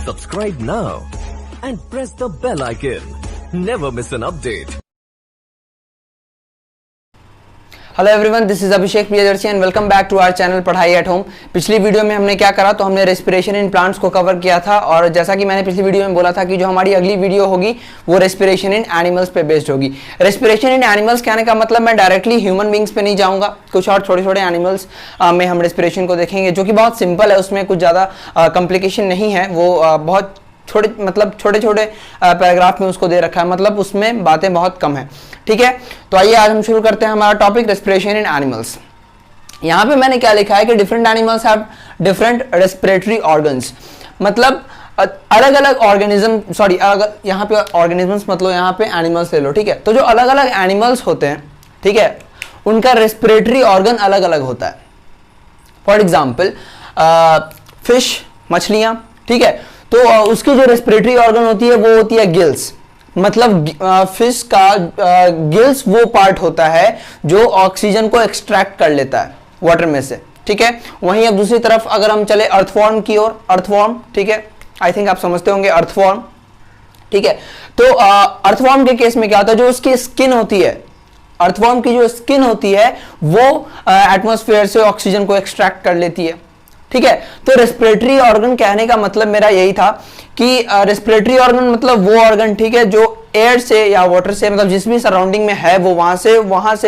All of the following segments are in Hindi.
Subscribe now and press the bell icon. Never miss an update. Hello everyone, this is Abhishek Priyadarshi and welcome back to our channel Padhai at Home. पिछली वीडियो में हमने क्या करा, तो हमने रेस्पिरेशन इन प्लांट्स को कवर किया था और जैसा कि मैंने पिछली वीडियो में बोला था कि जो हमारी अगली वीडियो होगी वो रेस्पिरेशन इन एनिमल्स पे बेस्ड होगी। रेस्पिरेशन इन एनिमल्स कहने का मतलब मैं डायरेक्टली ह्यूमन बींग्स पे नहीं जाऊंगा, कुछ और छोटे छोटे एनिमल्स में हम रेस्पिरेशन को देखेंगे जो कि बहुत सिंपल है, उसमें कुछ ज़्यादा कॉम्प्लिकेशन नहीं है। वो बहुत छोटे छोटे पैराग्राफ में उसको दे रखा है, मतलब उसमें बातें बहुत कम है। ठीक है, तो आइए आज हम शुरू करते हैं हमारा टॉपिक रेस्पिरेशन इन एनिमल्स। यहाँ पे मैंने क्या लिखा है कि different animals have different respiratory organs, मतलब अलग अलग ऑर्गेनिज्म, यहाँ पे ऑर्गेनिजम्स मतलब यहाँ पे एनिमल्स ले लो। ठीक है, तो जो अलग अलग एनिमल्स होते हैं, ठीक है, उनका रेस्पिरेटरी ऑर्गन अलग अलग होता है। फॉर एग्जाम्पल फिश, मछलियां, ठीक है, तो उसकी जो रेस्पिरेटरी ऑर्गन होती है वो होती है गिल्स, मतलब फिश का गिल्स वो पार्ट होता है जो ऑक्सीजन को एक्सट्रैक्ट कर लेता है वाटर में से। ठीक है, वहीं अब दूसरी तरफ अगर हम चले अर्थवॉर्म की ओर, अर्थवॉर्म, ठीक है, आई थिंक आप समझते होंगे अर्थवॉर्म। ठीक है, तो अर्थवॉर्म के केस में क्या होता है, जो उसकी स्किन होती है, अर्थवॉर्म की जो स्किन होती है वो एटमॉस्फेयर से ऑक्सीजन को एक्सट्रैक्ट कर लेती है। ठीक है, तो रेस्पिरेटरी ऑर्गन कहने का मतलब मेरा यही था कि रेस्पिरेटरी ऑर्गन मतलब वो ऑर्गन, ठीक है, जो एयर से या वाटर से, मतलब जिस भी सराउंडिंग में है वो वहां से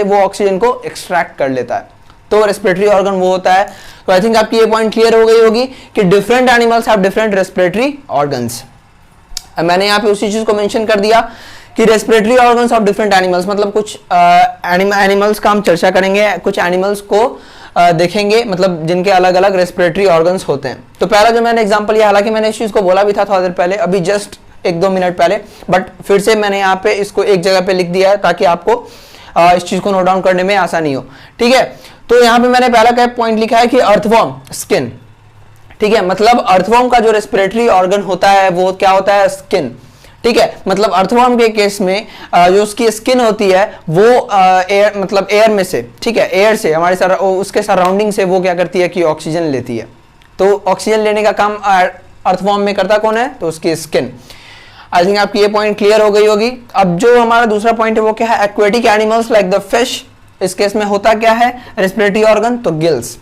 वो ऑक्सीजन को एक्सट्रैक्ट कर लेता है, तो रेस्पिरेटरी ऑर्गन वो होता है। तो आई थिंक आपकी ये पॉइंट क्लियर हो गई होगी कि different animals have different respiratory organs. मैंने यहाँ पे उसी चीज को मेंशन कर दिया कि respiratory organs of different animals, मतलब कुछ एनिमल्स का हम चर्चा करेंगे, कुछ एनिमल्स को देखेंगे, मतलब जिनके अलग अलग रेस्पिरेटरी ऑर्गन्स होते हैं। तो पहला जो मैंने एग्जांपल लिया, हालांकि मैंने इस चीज को बोला भी था थोड़ा देर पहले, अभी जस्ट 1-2 मिनट पहले, बट फिर से मैंने यहाँ पे इसको एक जगह पे लिख दिया है ताकि आपको इस चीज को नोट डाउन करने में आसानी हो। ठीक है, तो यहाँ पे मैंने पहला क्या पॉइंट लिखा है कि अर्थवॉर्म स्किन। ठीक है, मतलब अर्थवॉर्म का जो रेस्पिरेटरी ऑर्गन होता है वो क्या होता है, स्किन। ठीक है, मतलब अर्थवॉर्म के केस में जो उसकी स्किन होती है वो एयर, मतलब एयर में से, ठीक है, एयर से, हमारे उसके सराउंडिंग से वो क्या करती है कि ऑक्सीजन लेती है। तो ऑक्सीजन लेने का काम अर्थवॉर्म में करता कौन है, तो उसकी स्किन। आई थिंक आपकी ये पॉइंट क्लियर हो गई होगी। अब जो हमारा दूसरा पॉइंट है वो क्या है, aquatic animals like the fish, इस केस में होता क्या है रेस्पिरेटरी ऑर्गन, तो गिल्स।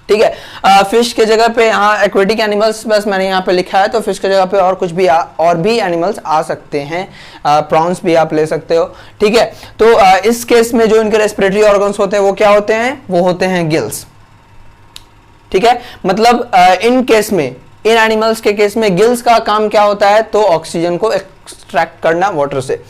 ठीक है, फिश के जगह पे यहाँ एक्वेटिक एनिमल्स बस मैंने यहाँ पे लिखा है, तो फिश के जगह पे और कुछ भी और भी एनिमल्स आ सकते हैं, प्रॉन्स भी आप ले सकते हो। ठीक है, तो इस केस में जो इनके रेस्पिरेटरी ऑर्गन्स होते हैं वो क्या होते हैं, वो होते हैं गिल्स। ठीक है, मतलब इन केस में, इन एनिमल्स के केस में गिल्स का काम क्या होता है, तो ऑक्सीजन को एक्सट्रैक्ट करना वाटर से।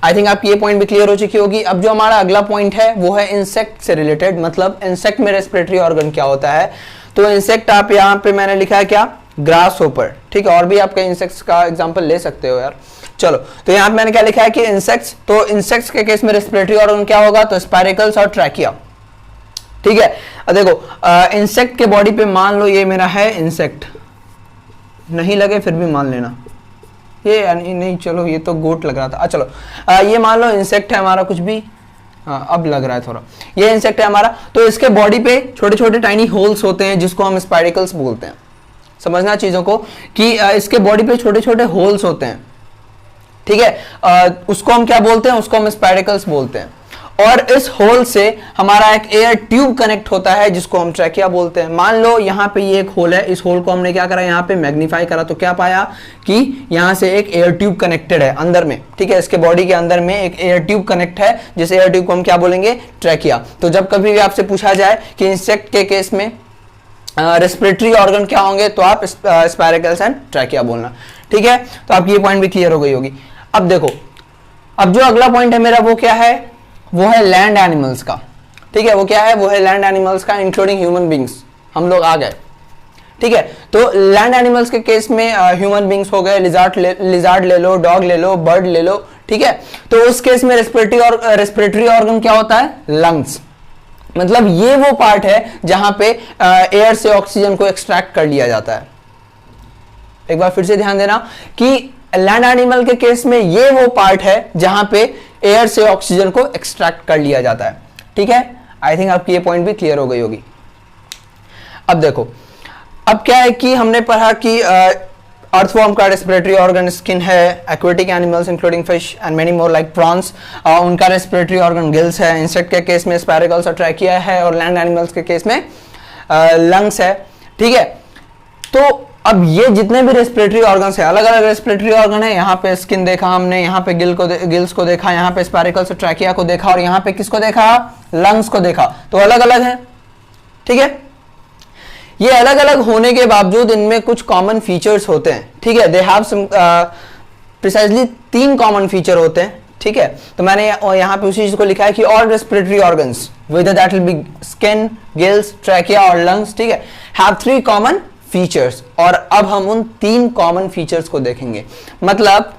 आई थिंक आपकी ये पॉइंट भी क्लियर हो चुकी होगी। अब जो हमारा अगला पॉइंट है वो है इंसेक्ट से रिलेटेड, मतलब इंसेक्ट में रेस्पिरेटरी ऑर्गन क्या होता है। तो इंसेक्ट आप यहाँ पे मैंने लिखा है क्या, ग्रास होपर। ठीक है, और भी आपके इंसेक्ट्स का एग्जांपल ले सकते हो यार। चलो, तो यहाँ पे मैंने क्या लिखा है कि इंसेक्ट्स, तो इंसेक्ट्स के केस में रेस्पिरेटरी ऑर्गन क्या होगा, तो स्पाइरेकल्स और ट्रैकिया। ठीक है, देखो इंसेक्ट के बॉडी पे मान लो ये मेरा है इंसेक्ट, नहीं लगे फिर भी मान लेना, ये नहीं, चलो ये तो गोट लग रहा था। चलो ये मान लो इंसेक्ट है हमारा, कुछ भी, हाँ अब लग रहा है थोड़ा, ये इंसेक्ट है हमारा, तो इसके बॉडी पे छोटे छोटे टाइनी होल्स होते हैं जिसको हम स्पाइरेकल्स बोलते हैं। समझना चीजों को कि इसके बॉडी पे छोटे छोटे होल्स होते हैं। ठीक है, उसको हम क्या बोलते हैं, उसको हम स्पाइरेकल्स बोलते हैं। और इस होल से हमारा एक एयर ट्यूब कनेक्ट होता है जिसको हम ट्रैकिया बोलते हैं। मान लो यहाँ पे ये एक होल है, इस होल को हमने क्या करा, यहाँ पे मैग्नीफाई करा, तो क्या पाया कि यहाँ से एक एयर ट्यूब कनेक्टेड है अंदर में। ठीक है, इसके बॉडी के अंदर में एक एयर ट्यूब कनेक्ट है, जिस एयर ट्यूब को हम क्या बोलेंगे, ट्रैकिया। तो जब कभी भी आपसे पूछा जाए कि इंसेक्ट के केस में रेस्पिरेटरी ऑर्गन क्या होंगे, तो आप स्पाइरेकल्स एंड ट्रैकिया बोलना। ठीक है, तो आपकी ये पॉइंट भी क्लियर हो गई होगी। अब देखो, अब जो अगला पॉइंट है मेरा वो क्या है, वो है लैंड एनिमल्स का। ठीक है, वो क्या है, वो है लैंड एनिमल्स का, इंक्लूडिंग ह्यूमन बींग्स। हम लोग आ गए। ठीक है, तो लैंड एनिमल्स के केस में ह्यूमन बींग्स हो गए, लिजार्ड ले लो, डॉग ले लो, बर्ड ले लो। ठीक है, तो उस केस में रेस्पिरेटरी ऑर्गन क्या होता है, लंग्स। मतलब ये वो पार्ट है जहां पे एयर से ऑक्सीजन को एक्सट्रैक्ट कर लिया जाता है। एक बार फिर से ध्यान देना कि लैंड एनिमल के केस में ये वो पार्ट है जहां पे एयर से ऑक्सीजन को एक्सट्रैक्ट कर लिया जाता है। ठीक है, आई थिंक आपकी ये पॉइंट भी क्लियर हो गई होगी। अब देखो, अब क्या है कि हमने पढ़ा कि अर्थवॉर्म का रेस्पिरेटरी ऑर्गन स्किन है, aquatic animals including fish and many more like prawns उनका रेस्पिरेटरी ऑर्गन गिल्स है, इंसेक्ट के केस में स्पाइरेकल्स और ट्रैकिया है, और लैंड एनिमल्स के केस में लंग्स है। ठीक है, तो अब ये जितने भी रेस्पिरेटरी ऑर्गन्स है, अलग अलग रेस्पिरेटरी ऑर्गन है। यहाँ पे स्किन देखा हमने, यहाँ पे गिल्स को देखा, यहाँ पे स्पाइरेकल्स और ट्रैकिया को देखा, और यहाँ पे किसको देखा, लंग्स को देखा। तो अलग अलग है। ठीक है, ये अलग अलग होने के बावजूद इनमें कुछ कॉमन फीचर्स होते हैं। ठीक है, they have some precisely 3 common feature होते हैं। ठीक है, तो मैंने यहाँ पे उसी चीज को लिखा है कि all respiratory organs whether that will be skin, gills, trachea और लंग्स, ठीक है, हैव 3 कॉमन फीचर्स। और अब हम उन 3 कॉमन फीचर्स को देखेंगे। मतलब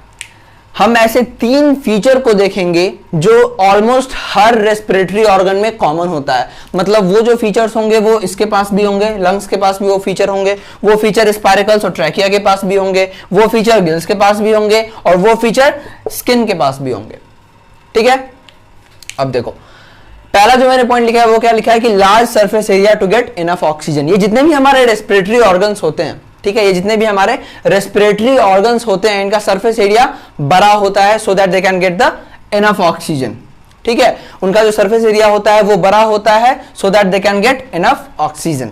हम ऐसे 3 फीचर को देखेंगे जो ऑलमोस्ट हर रेस्पिरेटरी ऑर्गन में कॉमन होता है। मतलब वो जो फीचर्स होंगे वो इसके पास भी होंगे, लंग्स के पास भी वो फीचर होंगे, वो फीचर स्पाइरेकल्स और ट्रैकिया के पास भी होंगे, वो फीचर गिल्स के पास भी होंगे, और वो फीचर स्किन के पास भी होंगे। ठीक है, अब देखो पहला जो मैंने पॉइंट लिखा है वो क्या लिखा है कि large surface area to get enough oxygen. ये जितने भी हमारे रेस्पिरेटरी ऑर्गन्स होते हैं, ठीक है, ये जितने भी हमारे रेस्पिरेटरी ऑर्गन्स होते हैं, इनका सरफेस एरिया बड़ा होता है so that they can get the enough oxygen. ठीक है, उनका जो सरफेस एरिया होता है वो बड़ा होता है so that they can get enough oxygen.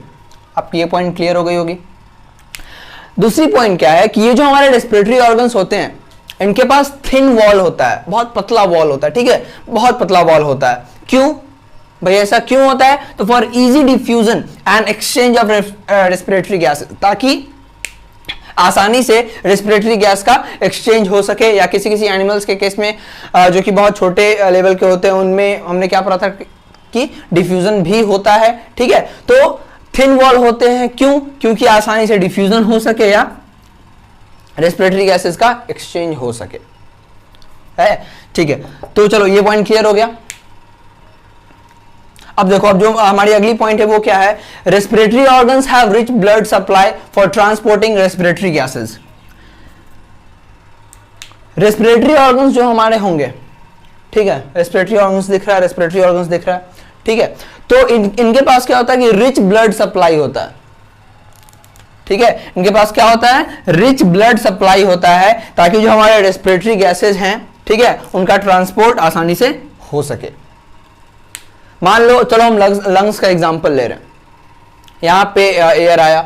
अब ये पॉइंट क्लियर हो गई होगी। दूसरी पॉइंट क्या है कि ये जो हमारे रेस्पिरेटरी ऑर्गन्स होते हैं इनके पास थिन वॉल होता है, बहुत पतला वॉल होता है। ठीक है, बहुत पतला वॉल होता है। क्यों भाई, ऐसा क्यों होता है? तो for easy diffusion and exchange of respiratory gases, ताकि आसानी से रेस्पिरेटरी गैस का एक्सचेंज हो सके। या किसी किसी एनिमल्स के केस में जो कि बहुत छोटे लेवल के होते हैं उनमें हमने क्या पढ़ा था कि डिफ्यूजन भी होता है। ठीक है, तो थिन वॉल होते हैं क्यों? क्योंकि आसानी से डिफ्यूजन हो सके या रेस्पिरेटरी गैसेस का एक्सचेंज हो सके है। ठीक है, तो चलो ये पॉइंट क्लियर हो गया। अब देखो, अब जो हमारी अगली पॉइंट है वो क्या है, respiratory organs have rich blood supply for transporting respiratory gases. Respiratory organs जो हमारे होंगे, ठीक है, रेस्पिरेटरी ऑर्गन्स दिख रहा है, रेस्पिरेटरी ऑर्गन्स दिख रहा है, ठीक है, तो इनके पास क्या होता है कि रिच ब्लड सप्लाई होता है। ठीक है, इनके पास क्या होता है, रिच ब्लड सप्लाई होता है, ताकि जो हमारे रेस्पिरेटरी गैसेज हैं, ठीक है, उनका ट्रांसपोर्ट आसानी से हो सके। मान लो, चलो हम लंग्स का एग्जांपल ले रहे हैं। यहाँ पे एयर आया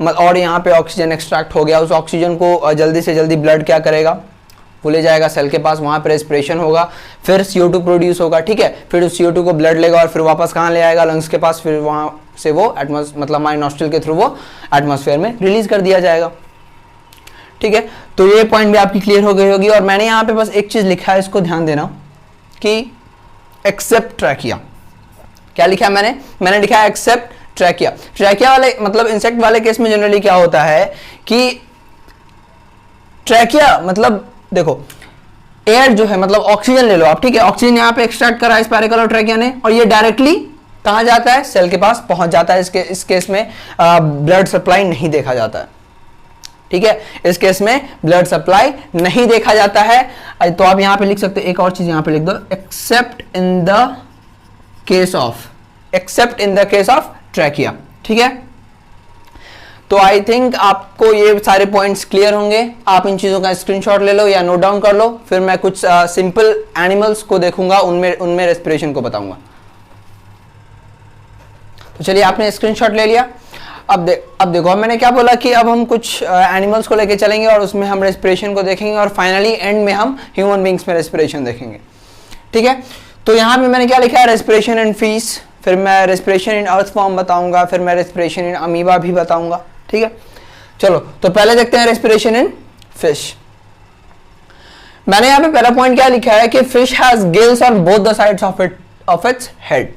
और यहाँ पे ऑक्सीजन एक्सट्रैक्ट हो गया। उस ऑक्सीजन को जल्दी से जल्दी ब्लड क्या करेगा, वो ले जाएगा सेल के पास, वहाँ पे रेस्पिरेशन होगा, फिर CO2 प्रोड्यूस होगा। ठीक है, फिर उस CO2 को ब्लड लेगा और फिर वापस कहाँ ले आएगा, लंग्स के पास, फिर वहाँ से वो मतलब हमारे नॉस्ट्रिल के थ्रू वो एटमॉस्फेयर में रिलीज कर दिया जाएगा। ठीक है, तो ये पॉइंट भी आपकी क्लियर हो गई होगी। और मैंने यहाँ पे बस एक चीज लिखा है, इसको ध्यान देना कि एक्सेप्ट ट्रैकिया। क्या लिखा है मैंने लिखा है एक्सेप्ट ट्रैकिया। ट्रैकिया वाले मतलब इंसेक्ट वाले केस में जनरली क्या होता है कि ट्रैकिया मतलब देखो, एयर जो है मतलब ऑक्सीजन ले लो आप, ठीक है, ऑक्सीजन यहाँ पे एक्सट्रैक्ट करा स्पाइरेकल और ट्रैकिया ने, और ये डायरेक्टली कहाँ जाता है, सेल के पास पहुंच जाता है। इस केस में ब्लड सप्लाई नहीं देखा जाता है। ठीक है, इस केस में ब्लड सप्लाई नहीं देखा जाता है। तो आप यहाँ पे लिख सकते हो, एक और चीज यहाँ पे लिख दो, accept in the case of trachea. ठीक है, तो आई थिंक आपको ये सारे पॉइंट्स क्लियर होंगे। आप इन चीजों का स्क्रीनशॉट ले लो या नोट डाउन कर लो, फिर मैं कुछ सिंपल एनिमल्स को देखूंगा, उनमें रेस्पिरेशन को बताऊंगा। तो चलिए, आपने स्क्रीनशॉट ले लिया। अब देखो, अब मैंने क्या बोला कि अब हम कुछ एनिमल्स को लेके चलेंगे और उसमें हम रेस्पिरेशन को देखेंगे, और फाइनली एंड में हम ह्यूमन बींग्स में रेस्पिरेशन देखेंगे। ठीक है, तो यहाँ पे मैंने क्या लिखा है, रेस्पिरेशन इन फिश, फिर मैं रेस्पिरेशन इन अर्थवॉर्म बताऊंगा, फिर मैं रेस्पिरेशन इन अमीबा भी बताऊंगा। ठीक है, चलो तो पहले देखते हैं रेस्पिरेशन इन फिश। मैंने यहाँ पे पहला पॉइंट क्या लिखा है कि fish has gills on both the sides of its head.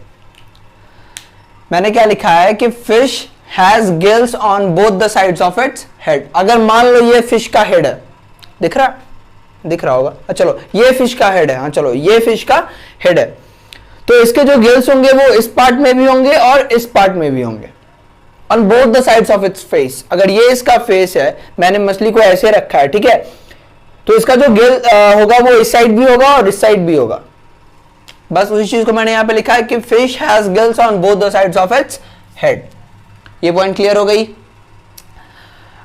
मैंने क्या लिखा है कि fish has gills on both the sides of its head. अगर मान लो ये फिश का हेड है, दिख रहा होगा, चलो ये फिश का हेड है, हाँ चलो ये फिश का हेड है, तो इसके जो गिल्स होंगे वो इस पार्ट में भी होंगे और इस पार्ट में भी होंगे, on both the sides of its face. अगर ये इसका फेस है, मैंने मछली को ऐसे रखा है, ठीक है, तो इसका जो गिल होगा वो इस साइड भी होगा और इस साइड भी होगा। बस उसी चीज को मैंने यहां पे लिखा है कि fish has gills on both the sides of its head. ये पॉइंट क्लियर हो गई।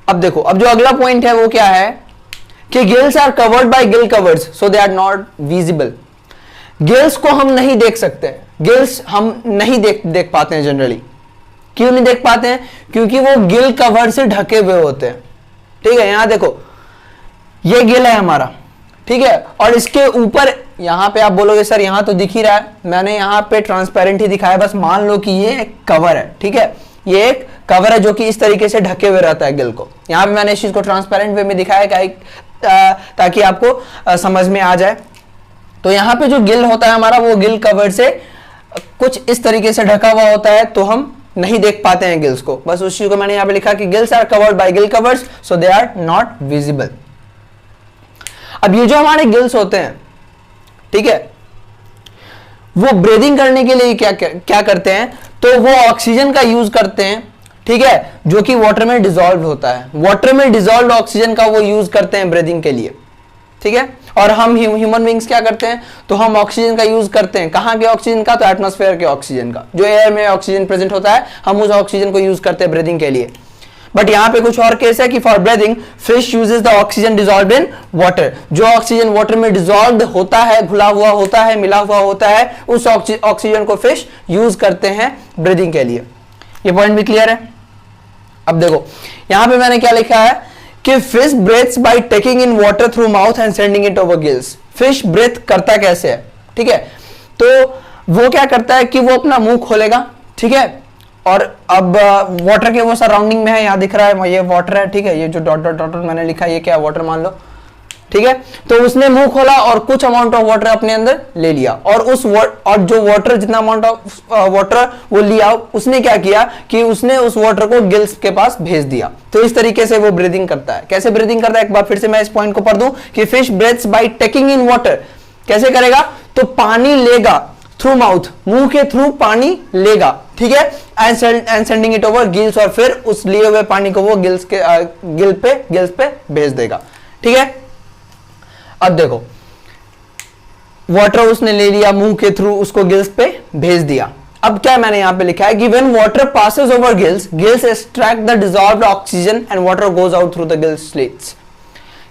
अब देखो, अब जो अगला पॉइंट है वो क्या है कि gills are covered by gill covers so they are not visible. Gills को हम नहीं देख सकते, गिल्स हम नहीं देख पाते हैं जनरली। क्यों नहीं देख पाते हैं? क्योंकि वो गिल कवर से ढके हुए होते हैं। ठीक है, यहां देखो, ये गिल है हमारा, ठीक है, और इसके ऊपर यहां पे आप बोलोगे सर यहां तो दिख ही रहा है, मैंने यहां पे ट्रांसपेरेंट ही दिखाया, बस मान लो कि ये एक कवर है। ठीक है, ये एक कवर है जो कि इस तरीके से ढके हुए रहता है गिल को। यहां पे मैंने इस चीज को ट्रांसपेरेंट वे में दिखाया ताकि आपको समझ में आ जाए। तो यहां पे जो गिल होता है हमारा, वो गिल कवर से कुछ इस तरीके से ढका हुआ होता है, तो हम नहीं देख पाते हैं गिल्स को। बस उस चीज को मैंने यहां पे लिखा कि gills are covered by gill covers so they are not visible. अब ये जो हमारे गिल्स होते हैं, ठीक है, वो ब्रीदिंग करने के लिए क्या करते हैं, तो वो ऑक्सीजन का यूज करते हैं, ठीक है, जो कि वाटर में डिसॉल्व होता है। वाटर में डिसॉल्व ऑक्सीजन का वो यूज करते हैं ब्रीदिंग के लिए। ठीक है, और हम ह्यूमन बींग्स क्या करते हैं, तो हम ऑक्सीजन का यूज करते हैं। कहां के ऑक्सीजन का? तो एटमॉस्फेयर के ऑक्सीजन का। जो एयर में ऑक्सीजन प्रेजेंट होता है, हम उस ऑक्सीजन को यूज करते हैं ब्रीदिंग के लिए। बट यहां पे कुछ और केस है कि for breathing fish uses the oxygen dissolved in water. जो ऑक्सीजन वाटर में डिसॉल्व्ड होता है, घुला हुआ होता है, मिला हुआ होता है, उस ऑक्सीजन को फिश यूज करते हैं ब्रीदिंग के लिए। ये पॉइंट भी क्लियर है? अब देखो, यहां पे मैंने क्या लिखा है कि fish breathes by taking in water through mouth and sending it over gills. Fish breathe करता कैसे है? ठीक है, तो वो क्या करता है कि वो अपना मुंह खोलेगा, ठीक है, और अब वाटर के वो सराउंडिंग में है, यहां दिख रहा है ये वाटर है, ठीक है, ये जो डॉट डॉट डॉट मैंने लिखा है ये क्या वाटर मान लो, ठीक है। तो उसने मुंह खोला और कुछ अमाउंट ऑफ वाटर अपने अंदर ले लिया, और और जो वाटर, जितना अमाउंट ऑफ वाटर वो लिया, उसने क्या किया कि उसने उस वाटर को गिल्स के पास भेज दिया। तो इस तरीके से वो ब्रीदिंग करता है। कैसे ब्रीदिंग करता है, एक बार फिर से मैं इस पॉइंट को पढ़ दूं कि fish breathes by taking in water. कैसे करेगा? तो पानी लेगा थ्रू माउथ, मुंह के थ्रू पानी लेगा, ठीक है, and sending it over gills, और फिर उस लिए हुए पानी को वो गिल्स पे भेज देगा। ठीक है, अब देखो, वाटर उसने ले लिया मुंह के थ्रू, उसको गिल्स पे भेज दिया। अब क्या मैंने यहां पे लिखा है कि when water passes over gills, gills extract the dissolved oxygen and water goes out through the gills slits.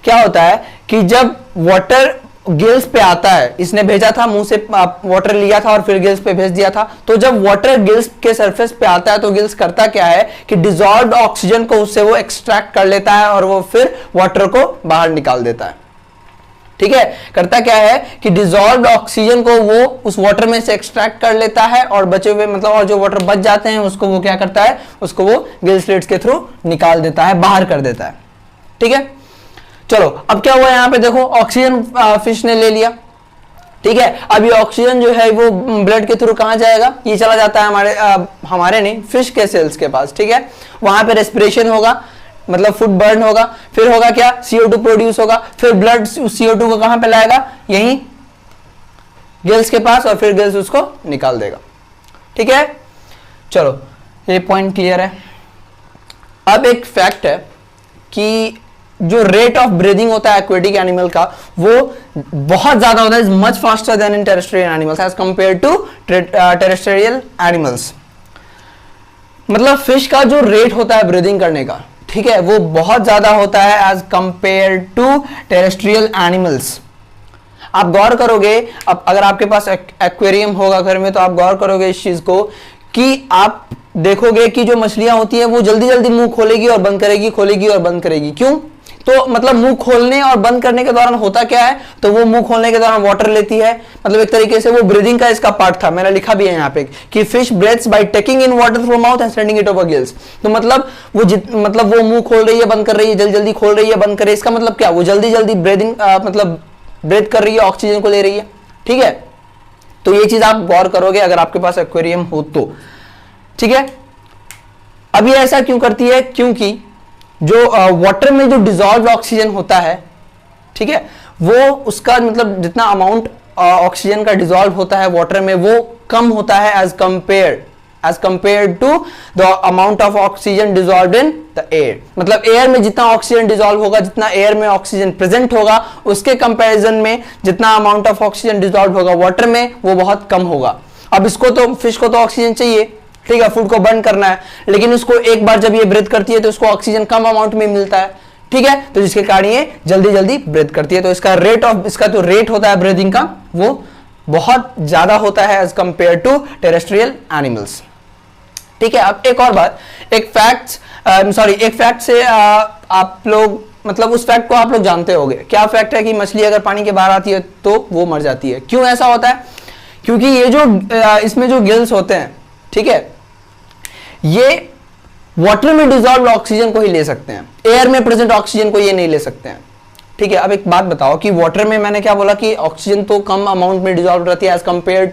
क्या होता है कि जब वाटर गिल्स पे आता है, इसने भेजा था, मुंह से वाटर लिया था और फिर गिल्स पे भेज दिया था, तो जब वाटर गिल्स के सरफेस पे आता है तो गिल्स करता क्या है कि डिसॉल्व्ड ऑक्सीजन को उससे वो एक्सट्रैक्ट कर लेता है और वो फिर वाटर को बाहर निकाल देता है। ठीक है, करता क्या है कि डिसॉल्व्ड ऑक्सीजन को वो उस वाटर में से एक्सट्रैक्ट कर लेता है, और बचे हुए मतलब और जो वाटर बच जाते हैं उसको वो क्या करता है, उसको वो गिल स्लिट्स के थ्रू निकाल देता है, बाहर कर देता है। ठीक है, चलो अब क्या हुआ, यहां पे देखो ऑक्सीजन फिश ने ले लिया, ठीक है। अब ये ऑक्सीजन जो है वो ब्लड के थ्रू कहां जाएगा, ये चला जाता है हमारे नहीं, फिश के सेल्स के पास, ठीक है। वहां पे रेस्पिरेशन होगा, मतलब फूड बर्न होगा, फिर होगा क्या, CO2 प्रोड्यूस होगा, फिर ब्लड CO2 को कहां पे लाएगा, यहीं गिल्स के पास, और फिर गिल्स उसको निकाल देगा। ठीक है, चलो ये पॉइंट क्लियर है। अब एक फैक्ट है कि जो रेट ऑफ ब्रीदिंग होता है एक्वेटिक एनिमल का, वो बहुत ज्यादा होता है, much faster than in terrestrial animals as compare to terrestrial animals. मतलब फिश का जो रेट होता है ब्रीदिंग करने का, ठीक है, वो बहुत ज्यादा होता है as compare to terrestrial animals. आप गौर करोगे, अब अगर आपके पास एक्वेरियम होगा घर में, तो आप गौर करोगे इस चीज को कि आप देखोगे कि जो मछलियां होती हैं वो जल्दी जल्दी मुंह खोलेगी और बंद करेगी, खोलेगी और बंद करेगी। क्यों? तो मतलब मुंह खोलने और बंद करने के दौरान होता क्या है, तो वो मुंह खोलने के दौरान वाटर लेती है, मतलब एक तरीके से वो ब्रीदिंग का इसका पार्ट था। मैंने लिखा भी है यहाँ पे कि fish breathes by taking in water through mouth and sending it over gills. तो मतलब वो मुंह खोल रही है, बंद कर रही है, जल्दी जल्दी खोल रही है, बंद कर रही है। इसका मतलब क्या, वो जल्दी जल्दी ब्रीदिंग मतलब ब्रेथ कर रही है, ऑक्सीजन को ले रही है। ठीक है, तो ये चीज आप गौर करोगे अगर आपके पास एक्वेरियम हो तो। ठीक है, अब ये ऐसा क्यों करती है, क्योंकि जो वाटर में जो डिसॉल्व ऑक्सीजन होता है, ठीक है, वो उसका मतलब जितना अमाउंट ऑक्सीजन का डिसॉल्व होता है वाटर में, वो कम होता है as compare to the amount of oxygen dissolved in the air. मतलब एयर में जितना ऑक्सीजन डिसॉल्व होगा, जितना एयर में ऑक्सीजन प्रेजेंट होगा, उसके कंपैरिजन में जितना अमाउंट ऑफ ऑक्सीजन डिसॉल्व होगा वाटर में, वो बहुत कम होगा। अब इसको तो, फिश को तो ऑक्सीजन चाहिए, ठीक है, फूड को बर्न करना है, लेकिन उसको एक बार जब ये ब्रीथ करती है तो उसको ऑक्सीजन कम अमाउंट में मिलता है, ठीक है, तो जिसके कारण ये जल्दी जल्दी ब्रीथ करती है। तो इसका रेट होता है ब्रीदिंग का वो बहुत ज्यादा होता है as compare to terrestrial animals, ठीक है। अब एक और बात, एक फैक्ट से आप लोग मतलब उस फैक्ट को आप लोग जानते होंगे। क्या फैक्ट है कि मछली अगर पानी के बाहर आती है तो वो मर जाती है। क्यों ऐसा होता है? क्योंकि ये जो इसमें जो गिल्स होते हैं, ठीक है, ये वाटर में डिजॉल्व ऑक्सीजन को ही ले सकते हैं, एयर में प्रेजेंट ऑक्सीजन को ये नहीं ले सकते हैं, ठीक है। अब एक बात बताओ कि वाटर में मैंने क्या बोला कि ऑक्सीजन तो कम अमाउंट में डिजॉल्व रहती है as compare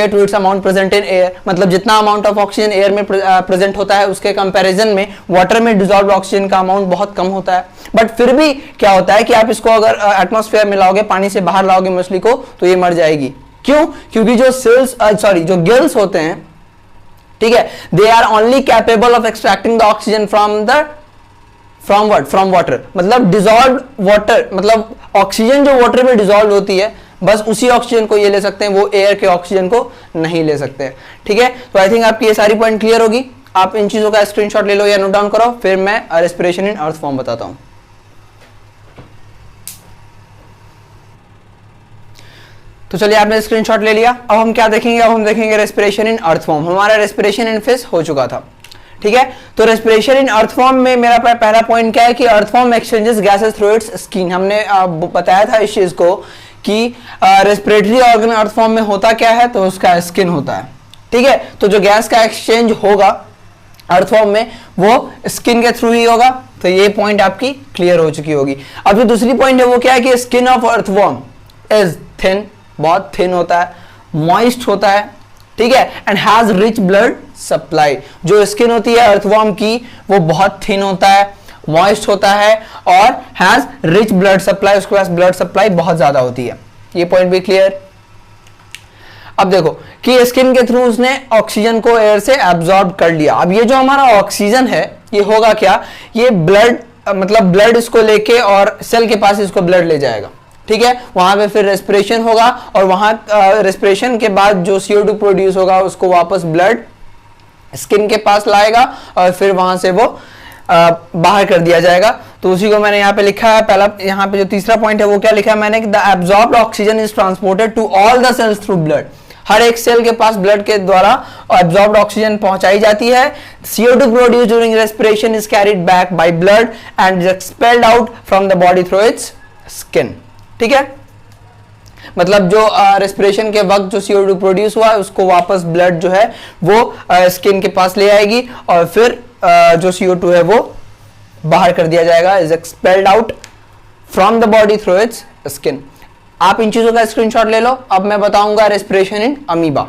to its amount present in air, मतलब जितना अमाउंट ऑफ ऑक्सीजन एयर में प्रेजेंट होता है उसके कंपैरिजन में वाटर में डिजॉल्व ऑक्सीजन का अमाउंट बहुत कम होता है। बट फिर भी क्या होता है कि आप इसको अगर एटमॉस्फेयर में लाओगे, पानी से बाहर लाओगे मछली को, तो ये मर जाएगी। क्यों? क्योंकि जो गिल्स होते हैं, ठीक है, they are only capable of extracting the oxygen from water, मतलब डिजॉल्व वाटर, मतलब ऑक्सीजन जो वाटर में डिजॉल्व होती है बस उसी ऑक्सीजन को ये ले सकते हैं, वो एयर के ऑक्सीजन को नहीं ले सकते हैं, ठीक है। तो आई थिंक आपकी ये सारी पॉइंट क्लियर होगी। आप इन चीजों का स्क्रीनशॉट ले लो या नोट डाउन करो, फिर मैं रेस्पिरेशन इन अर्थ फॉर्म बताता हूं। तो चलिए, आपने स्क्रीनशॉट ले लिया। अब हम क्या देखेंगे? अब हम देखेंगे रेस्पिरेशन इन अर्थ फॉर्म। हमारा रेस्पिरेशन इन फिश हो चुका था, ठीक है। तो रेस्पिरेशन इन अर्थ फॉर्म में मेरा पहला पॉइंट क्या है कि earthworm exchanges gases through its skin. हमने बताया था इस चीज को कि रेस्पिरेटरी ऑर्गन अर्थ फॉर्म में होता क्या है, तो उसका स्किन होता है, ठीक है। तो जो गैस का एक्सचेंज होगा अर्थ फॉर्म में वो स्किन के थ्रू ही होगा। तो ये पॉइंट आपकी क्लियर हो चुकी होगी। अब जो दूसरी पॉइंट है वो क्या है कि skin of earth form is thin, बहुत थिन होता है, मॉइस्ट होता है, ठीक है, and has rich blood supply. जो स्किन होती है अर्थवॉर्म की वो बहुत थिन होता है, मॉइस्ट होता है और हैज रिच ब्लड सप्लाई, उसके पास ब्लड सप्लाई बहुत ज्यादा होती है। ये पॉइंट भी क्लियर। अब देखो कि स्किन के थ्रू उसने ऑक्सीजन को एयर से एब्जॉर्ब कर लिया। अब ये जो हमारा ऑक्सीजन है ये होगा क्या, ये ब्लड मतलब ब्लड इसको लेके और सेल के पास इसको ब्लड ले जाएगा, ठीक है। वहां पे फिर रेस्पिरेशन होगा और वहां रेस्पिरेशन के बाद जो CO2 प्रोड्यूस होगा उसको वापस ब्लड स्किन के पास लाएगा और फिर वहां से वो बाहर कर दिया जाएगा। तो उसी को मैंने यहाँ पे लिखा है। पहला यहाँ पे जो तीसरा पॉइंट है वो क्या लिखा है मैंने कि the absorbed oxygen is transported to all the cells through blood. हर एक सेल के पास ब्लड के द्वारा एब्जॉर्ब्ड ऑक्सीजन पहुंचाई जाती है। CO2 produce during respiration is carried back by blood and is expelled out from the body through its skin, ठीक है। मतलब जो रेस्पिरेशन के वक्त जो CO2 प्रोड्यूस हुआ उसको वापस ब्लड जो है वो स्किन के पास ले आएगी और फिर जो CO2 है वो बाहर कर दिया जाएगा, is expelled out from the body through its skin. आप इन चीजों का स्क्रीनशॉट ले लो। अब मैं बताऊंगा respiration in amoeba.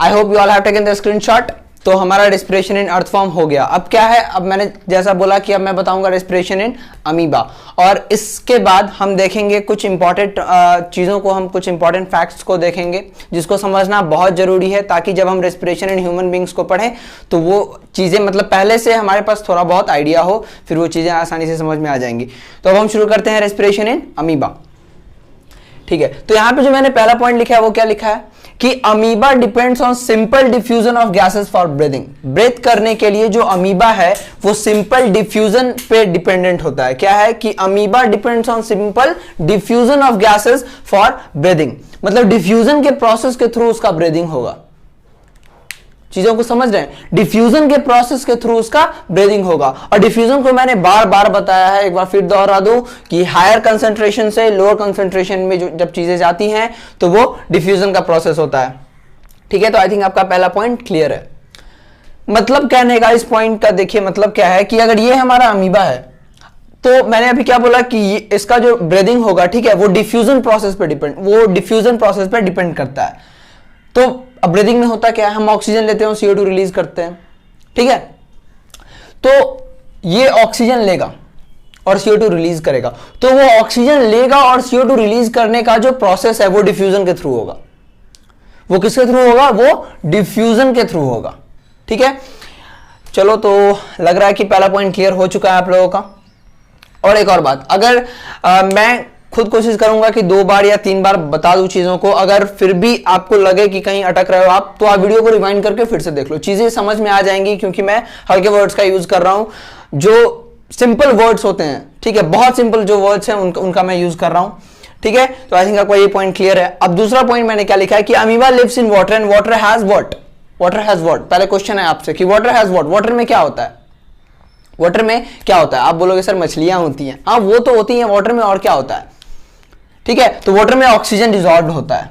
I hope you all have taken the screenshot. तो हमारा रेस्पिरेशन इन अर्थ फॉर्म हो गया। अब क्या है, अब मैंने जैसा बोला कि अब मैं बताऊंगा रेस्पिरेशन इन अमीबा और इसके बाद हम देखेंगे कुछ इंपॉर्टेंट चीज़ों को, हम कुछ इंपॉर्टेंट फैक्ट्स को देखेंगे जिसको समझना बहुत जरूरी है ताकि जब हम रेस्पिरेशन इन ह्यूमन बींग्स को पढ़ें तो वो चीज़ें मतलब पहले से हमारे पास थोड़ा बहुत आइडिया हो, फिर वो चीज़ें आसानी से समझ में आ जाएंगी। तो अब हम शुरू करते हैं रेस्पिरेशन इन अमीबा, ठीक है। तो यहाँ पे जो मैंने पहला पॉइंट लिखा है वो क्या लिखा है कि amoeba depends on simple diffusion of gases for breathing. Breathe करने के लिए जो अमीबा है वो सिंपल डिफ्यूजन पे डिपेंडेंट होता है। क्या है कि amoeba depends on simple diffusion of gases for breathing, मतलब डिफ्यूजन के प्रोसेस के थ्रू उसका ब्रीदिंग होगा। चीजों को समझ रहे हैं, डिफ्यूजन के प्रोसेस के थ्रू उसका ब्रीदिंग होगा। और डिफ्यूजन को मैंने बार बार बताया है, एक बार फिर दोहरा दूं कि हायर कंसंट्रेशन से लोअर कंसंट्रेशन में जो जब चीजें जाती हैं तो वो डिफ्यूजन का प्रोसेस होता है, ठीक है। तो आई थिंक आपका पहला पॉइंट क्लियर है। मतलब कहने का इस पॉइंट का देखिए मतलब क्या है कि अगर ये हमारा अमीबा है तो मैंने अभी क्या बोला कि इसका जो ब्रीदिंग होगा, ठीक है, वो डिफ्यूजन प्रोसेस पे डिपेंड करता है। तो अब ब्रीदिंग में होता क्या है, हम ऑक्सीजन लेते हैं, CO2 रिलीज करते हैं, ठीक है। तो ये ऑक्सीजन लेगा और CO2 रिलीज करेगा, तो वो ऑक्सीजन लेगा और CO2 रिलीज करने का जो प्रोसेस है वो डिफ्यूजन के थ्रू होगा। वो किसके थ्रू होगा, वो डिफ्यूजन के थ्रू होगा, ठीक है। चलो, तो लग रहा है कि पहला पॉइंट क्लियर हो चुका है आप लोगों का। और एक और बात, अगर मैं खुद कोशिश करूंगा कि 2 बार या 3 बार बता दूं चीजों को। अगर फिर भी आपको लगे कि कहीं अटक रहे हो आप, तो आप वीडियो को रिवाइंड करके फिर से देख लो, चीजें समझ में आ जाएंगी, क्योंकि मैं हल्के वर्ड्स का यूज कर रहा हूं, जो सिंपल वर्ड्स होते हैं, ठीक है, बहुत सिंपल जो वर्ड्स हैं उनका मैं यूज कर रहा हूं, ठीक है। तो आई थिंक आपको ये पॉइंट क्लियर है। अब दूसरा पॉइंट मैंने क्या लिखा है कि amoeba lives in water and water has what, water has what. पहले क्वेश्चन है आपसे कि वाटर हैज व्हाट, वाटर में क्या होता है, वाटर में क्या होता है। आप बोलोगे सर मछलियां होती हैं, हाँ वो तो होती हैं वाटर में, और क्या होता है, ठीक है। तो वाटर में ऑक्सीजन डिसॉल्व होता है,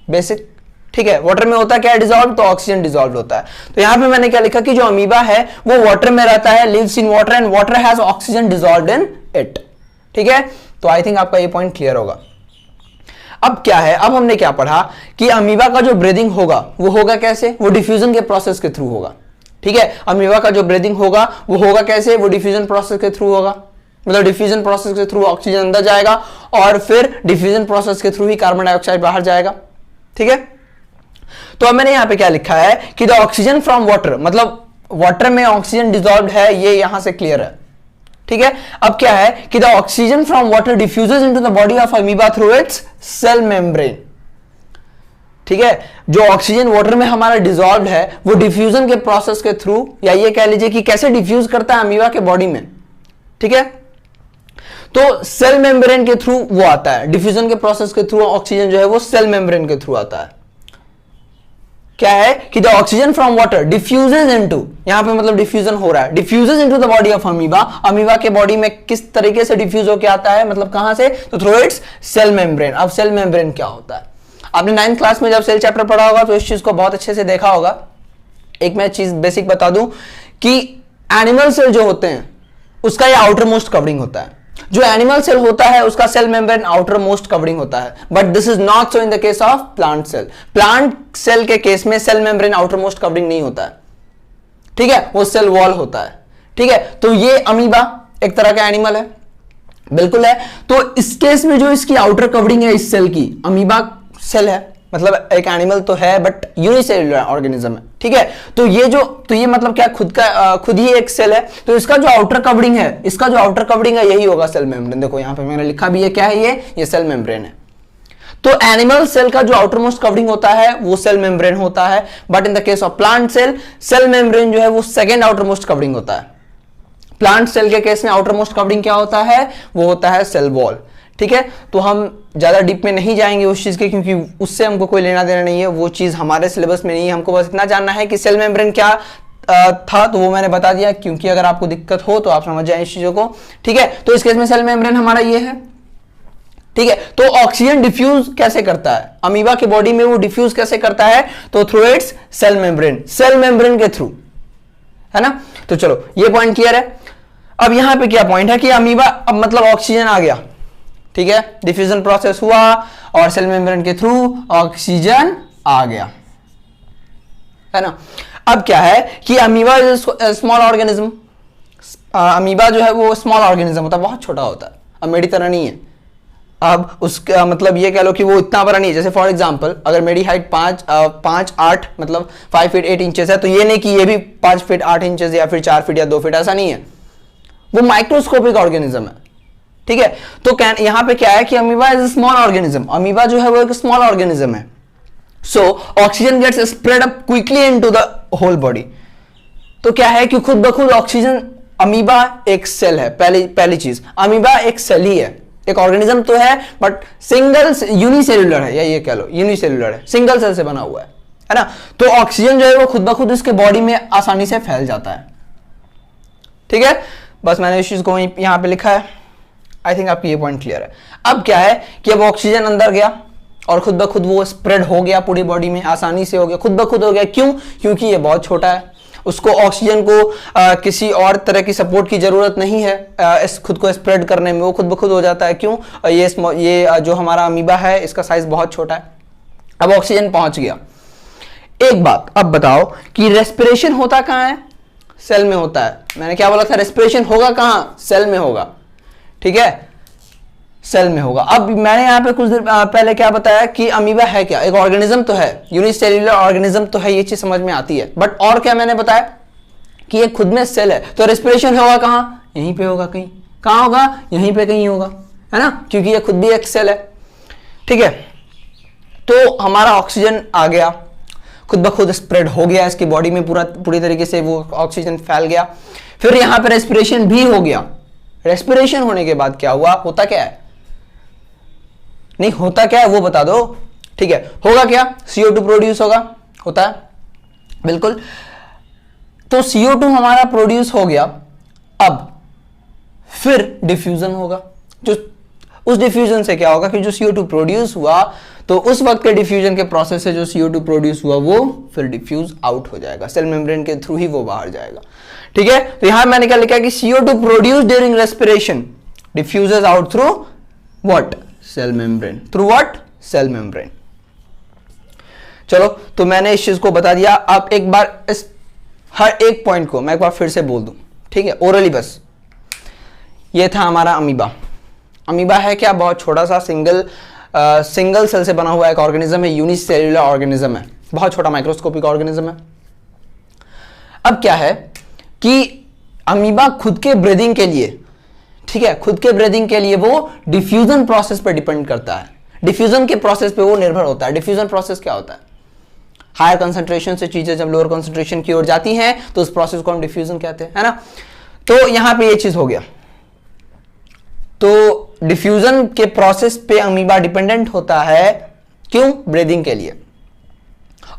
बेसिक, ठीक है। वाटर में होता है क्या, डिसॉल्व, तो ऑक्सीजन डिसॉल्व होता है। तो यहां पे मैंने क्या लिखा कि जो अमीबा है वो वाटर में रहता है, lives in water and water has oxygen dissolved in it, ठीक है। तो आई थिंक आपका ये पॉइंट क्लियर होगा। अब क्या है, अब हमने क्या पढ़ा कि अमीबा का जो ब्रीदिंग होगा वो होगा कैसे, वो डिफ्यूजन के प्रोसेस के थ्रू होगा, ठीक है। अमीबा का जो ब्रीदिंग होगा वो होगा कैसे, वो डिफ्यूजन प्रोसेस के थ्रू होगा, मतलब डिफ्यूजन प्रोसेस के थ्रू ऑक्सीजन अंदर जाएगा और फिर डिफ्यूजन प्रोसेस के थ्रू ही कार्बन डाइऑक्साइड बाहर जाएगा, ठीक है। तो अब मैंने यहां पे क्या लिखा है कि द ऑक्सीजन फ्रॉम वाटर, मतलब वाटर में ऑक्सीजन डिसॉल्व्ड है, ये यहां से क्लियर है, ठीक है। अब क्या है कि the oxygen from water diffuses into the body of amoeba through its cell membrane, ठीक है। जो ऑक्सीजन वाटर में हमारा डिसॉल्व्ड है वो डिफ्यूजन के प्रोसेस के थ्रू, या ये कह लीजिए कि कैसे डिफ्यूज करता है अमीबा के बॉडी में, ठीक है। तो सेल मेम्ब्रेन के थ्रू वो आता है, डिफ्यूजन के प्रोसेस के थ्रू ऑक्सीजन जो है वो सेल मेम्ब्रेन के थ्रू आता है। क्या है कि the oxygen from water diffuses into, यहां पे मतलब डिफ्यूजन हो रहा है, diffuses into the body of amoeba, amoeba के बॉडी में किस तरीके से डिफ्यूज होकर आता है, मतलब कहां से, तो थ्रू इट्स सेल मेम्ब्रेन। अब सेल मेम्ब्रेन क्या होता है, आपने 9th क्लास में जब सेल चैप्टर पढ़ा होगा तो इस चीज को बहुत अच्छे से देखा होगा। एक मैं चीज बेसिक बता दूं कि एनिमल सेल जो होते हैं उसका ये आउटर मोस्ट कवरिंग होता है, जो एनिमल सेल होता है उसका cell membrane outermost covering होता है, but this is not so in the case of plant cell. Plant cell के केस में cell membrane outermost covering नहीं होता है, ठीक है, वो सेल वॉल होता है, ठीक है। तो ये अमीबा एक तरह का एनिमल है, बिल्कुल है। तो इस केस में जो इसकी आउटर कवरिंग है इस सेल की, अमीबा सेल है, मतलब एक एनिमल तो है बट यूनिसेलुलर ऑर्गेनिज्म है, ठीक है। तो ये मतलब क्या, खुद ही एक सेल है, तो इसका जो आउटर कवरिंग है, इसका जो आउटर कवरिंग है यही होगा सेल मेम्ब्रेन। देखो यहां पे मैंने लिखा भी है, क्या है ये सेल मेम्ब्रेन है। तो एनिमल सेल का जो आउटर मोस्ट कवरिंग होता है वो सेल मेम्ब्रेन होता है, but in the case of plant cell membrane जो है वो सेकेंड आउटर मोस्ट कवरिंग होता है। प्लांट सेल के केस में आउटर मोस्ट कवरिंग क्या होता है, वो होता है सेल वॉल, ठीक है। तो हम ज्यादा डीप में नहीं जाएंगे उस चीज के, क्योंकि उससे हमको कोई लेना देना नहीं है, वो चीज हमारे सिलेबस में नहीं है। हमको बस इतना जानना है कि सेल मेम्ब्रेन क्या था, तो वो मैंने बता दिया, क्योंकि अगर आपको दिक्कत हो तो आप समझ जाए इस चीजों को, ठीक है। तो इस केस में सेल मेम्ब्रेन हमारा ये है, ठीक है। तो ऑक्सीजन डिफ्यूज कैसे करता है अमीबा के बॉडी में, वो डिफ्यूज कैसे करता है, तो थ्रू इट्स सेल मेम्ब्रेन के थ्रू, है ना। तो चलो ये पॉइंट क्लियर है। अब यहां पे क्या पॉइंट है कि अमीबा, अब मतलब ऑक्सीजन आ गया, ठीक है, डिफ्यूजन प्रोसेस हुआ और सेल मेम्ब्रेन के थ्रू ऑक्सीजन आ गया, है ना। अब क्या है कि amoeba is small organism, amoeba जो है वो स्मॉल ऑर्गेनिज्म होता है, बहुत छोटा होता है, अब मेरी तरह नहीं है। अब उसका मतलब ये कह लो कि वो इतना बड़ा नहीं है, जैसे फॉर एग्जांपल अगर मेरी हाइट 5'8" मतलब 5 फीट 8 इंचेस है, तो ये नहीं कि ये भी 5 फीट 8 इंचेस या फिर 4 फीट या 2 फीट, ऐसा नहीं है, वो माइक्रोस्कोपिक ऑर्गेनिज्म है, ठीक है। तो यहां पे क्या है कि amoeba is small organism, amoeba जो है वो एक स्मॉल ऑर्गेनिज्म है। So oxygen gets spread up quickly into the whole body. तो क्या है कि खुद ब खुद ऑक्सीजन, अमीबा एक सेल है, पहली चीज, अमीबा एक सेल ही है, एक ऑर्गेनिज्म तो है बट सिंगल यूनिसेलुलर है, या ये कह लो यूनिसेलुलर है, सिंगल सेल से बना हुआ है ना। तो ऑक्सीजन जो है वो खुद ब खुद इसके बॉडी में आसानी से फैल जाता है, ठीक है। बस मैंने इस चीज को यहां पे लिखा है, आई थिंक आपकी ये पॉइंट क्लियर है। अब क्या है कि अब ऑक्सीजन अंदर गया और खुद ब खुद वो स्प्रेड हो गया पूरी बॉडी में, आसानी से हो गया, खुद ब खुद हो गया। क्यों? क्योंकि ये बहुत छोटा है, उसको ऑक्सीजन को किसी और तरह की सपोर्ट की जरूरत नहीं है इस खुद को स्प्रेड करने में, वो खुद ब खुद हो जाता है। क्यों? ये जो हमारा अमीबा है इसका साइज बहुत छोटा है। अब ऑक्सीजन पहुंच गया। एक बात अब बताओ कि रेस्पिरेशन होता कहां है? सेल में होता है। मैंने क्या बोला था? रेस्पिरेशन होगा कहां? सेल में होगा, ठीक है, सेल में होगा। अब मैंने यहां पे कुछ देर पहले क्या बताया कि अमीबा है क्या? एक ऑर्गेनिज्म तो है, यूनिसेल्युलर ऑर्गेनिज्म तो है, ये चीज समझ में आती है। बट और क्या मैंने बताया कि ये खुद में सेल है, तो रेस्पिरेशन होगा कहां? यहीं पे होगा कहीं। कहां होगा? यहीं पे कहीं होगा, है ना, क्योंकि ये खुद भी एक सेल है। ठीक है, तो हमारा ऑक्सीजन आ गया, खुद ब खुद स्प्रेड हो गया इसकी बॉडी में, पूरी तरीके से वो ऑक्सीजन फैल गया। फिर यहां पे रेस्पिरेशन भी हो गया। रेस्पिरेशन होने के बाद क्या हुआ, होता क्या है, नहीं होता क्या है वो बता दो। ठीक है, होगा क्या, CO2 प्रोड्यूस होता है, बिल्कुल। तो CO2 हमारा प्रोड्यूस हो गया, अब फिर डिफ्यूजन होगा। जो उस डिफ्यूजन से क्या होगा कि जो CO2 प्रोड्यूस हुआ, तो उस वक्त के डिफ्यूजन के प्रोसेस से जो CO2 प्रोड्यूस हुआ वो फिर डिफ्यूज आउट हो जाएगा, सेल मेम्ब्रेन के थ्रू ही वो बाहर जाएगा। ठीक है, तो यहां मैंने क्या लिखा कि CO2 produce during respiration diffuses out through what, cell membrane, through what, cell membrane. चलो, तो मैंने इस चीज को बता दिया। अब एक बार इस हर एक पॉइंट को मैं एक बार फिर से बोल दूं, ठीक है, ओरली बस। ये था हमारा अमीबा। अमीबा है क्या, बहुत छोटा सा सिंगल सेल से बना हुआ एक ऑर्गेनिज्म है, यूनिसेल्युलर ऑर्गेनिज्म है, बहुत छोटा माइक्रोस्कोपिक ऑर्गेनिज्म है। अब क्या है कि अमीबा खुद के ब्रीदिंग के लिए, ठीक है, खुद के ब्रीदिंग के लिए वो डिफ्यूजन प्रोसेस पर डिपेंड करता है, डिफ्यूजन के प्रोसेस पे वो निर्भर होता है। डिफ्यूजन प्रोसेस क्या होता है, हायर कंसंट्रेशन से चीजें जब लोअर कंसंट्रेशन की ओर जाती हैं तो उस प्रोसेस को हम डिफ्यूजन कहते हैं, है ना। तो यहां पे ये चीज हो गया, तो डिफ्यूजन के प्रोसेस पे अमीबा डिपेंडेंट होता है, क्यों, ब्रीदिंग के लिए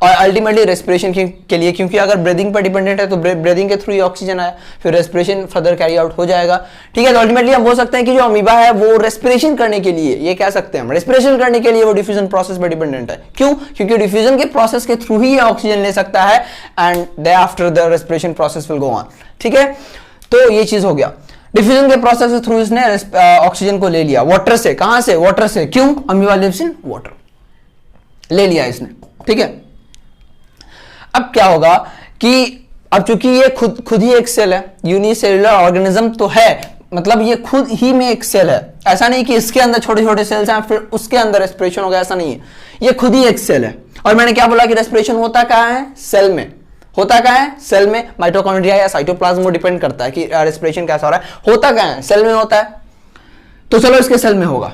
और अल्टीमेटली रेस्पिरेशन के लिए, क्योंकि अगर ब्रीदिंग पर डिपेंडेंट है तो ब्रीदिंग के थ्रू ही ऑक्सीजन आया, फिर रेस्पिरेशन फर्दर कैरी आउट हो जाएगा। ठीक है, तो अल्टीमेटली हम बोल सकते हैं कि जो अमीबा है वो रेस्पिरेशन करने के लिए, ये कह सकते हैं हम, रेस्पिरेशन करने के लिए वो डिफ्यूजन प्रोसेस पर डिपेंडेंट है। क्यों, क्योंकि डिफ्यूजन के प्रोसेस के थ्रू ही ऑक्सीजन ले सकता है and they after the respiration process will go on. ठीक है, तो ये चीज हो गया, डिफ्यूजन के प्रोसेस के थ्रू इसने ऑक्सीजन को ले लिया, वाटर से, कहां से, वाटर से, क्यों, अमीबा लिव्स इन वाटर, ले लिया इसने। ठीक है, अब क्या होगा कि अब चूंकि ये खुद ही एक सेल है, यूनिसेल्युलर ऑर्गेनिज्म तो है, मतलब ये खुद ही में एक सेल है, ऐसा नहीं कि इसके अंदर छोटे छोटे सेल्स हैं फिर उसके अंदर रेस्पिरेशन होगा, ऐसा नहीं है, ये खुद ही एक सेल है। और मैंने क्या बोला कि रेस्पिरेशन होता कहां है, सेल में, होता कहां है, सेल में, माइटोकॉन्ड्रिया या साइटोप्लाज्म वो डिपेंड करता है कि रेस्पिरेशन कैसा हो रहा है, होता कहां है, सेल में होता है। तो चलो इसके सेल में होगा,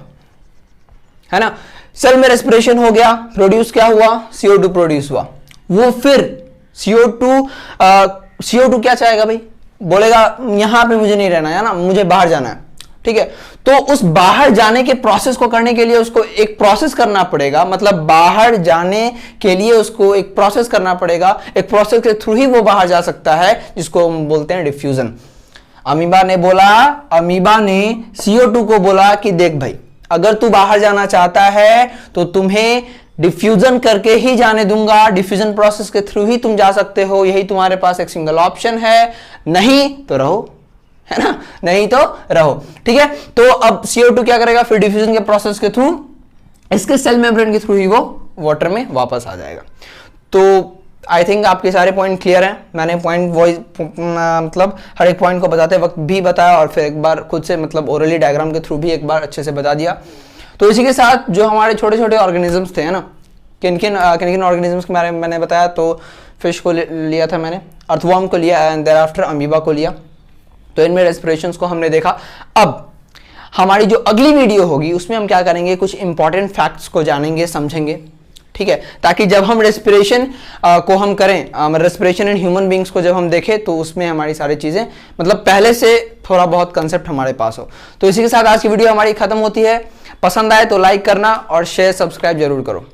है ना, सेल में रेस्पिरेशन हो गया, प्रोड्यूस क्या हुआ, CO2 प्रोड्यूस हुआ, वो फिर CO2 क्या चाहेगा भाई, बोलेगा यहां पे मुझे नहीं रहना है ना, मुझे बाहर जाना है। ठीक है, तो उस बाहर जाने के प्रोसेस को करने के लिए उसको एक प्रोसेस करना पड़ेगा, मतलब बाहर जाने के लिए उसको एक प्रोसेस करना पड़ेगा, एक प्रोसेस के थ्रू ही वो बाहर जा सकता है, जिसको हम बोलते हैं डिफ्यूजन। अमीबा ने CO2 को बोला कि देख भाई, अगर तू बाहर जाना चाहता है तो तुम्हें डिफ्यूजन करके ही जाने दूंगा, डिफ्यूजन प्रोसेस के थ्रू ही तुम जा सकते हो, यही तुम्हारे पास एक सिंगल ऑप्शन है, नहीं तो रहो, है ना, नहीं तो रहो। ठीक है, तो अब CO2 क्या करेगा, फिर डिफ्यूजन के प्रोसेस के थ्रू इसके सेल मेम्ब्रेन के थ्रू ही वो वाटर में वापस आ जाएगा। तो आई थिंक आपके सारे पॉइंट क्लियर हैं। मैंने पॉइंट वॉइस मतलब हर एक पॉइंट को बताते वक्त भी बताया और फिर एक बार खुद से मतलब ओरली डायग्राम के थ्रू भी एक बार अच्छे से बता दिया। तो इसी के साथ जो हमारे छोटे छोटे ऑर्गेनिजम्स थे, है ना, किन किन ऑर्गेनिजम्स के बारे में मैंने बताया, तो फिश को लिया था मैंने, अर्थवर्म को लिया एंड देयर आफ्टर अमीबा को लिया। तो इनमें रेस्पिरेशंस को हमने देखा। अब हमारी जो अगली वीडियो होगी उसमें हम क्या करेंगे, कुछ इंपॉर्टेंट फैक्ट्स को जानेंगे, समझेंगे, ठीक है, ताकि जब हम रेस्पिरेशन को हम करें, रेस्पिरेशन इन ह्यूमन बींग्स को जब हम देखें तो उसमें हमारी सारी चीज़ें मतलब पहले से थोड़ा बहुत कंसेप्ट हमारे पास हो। तो इसी के साथ आज की वीडियो हमारी खत्म होती है। पसंद आए तो लाइक करना और शेयर सब्सक्राइब जरूर करो।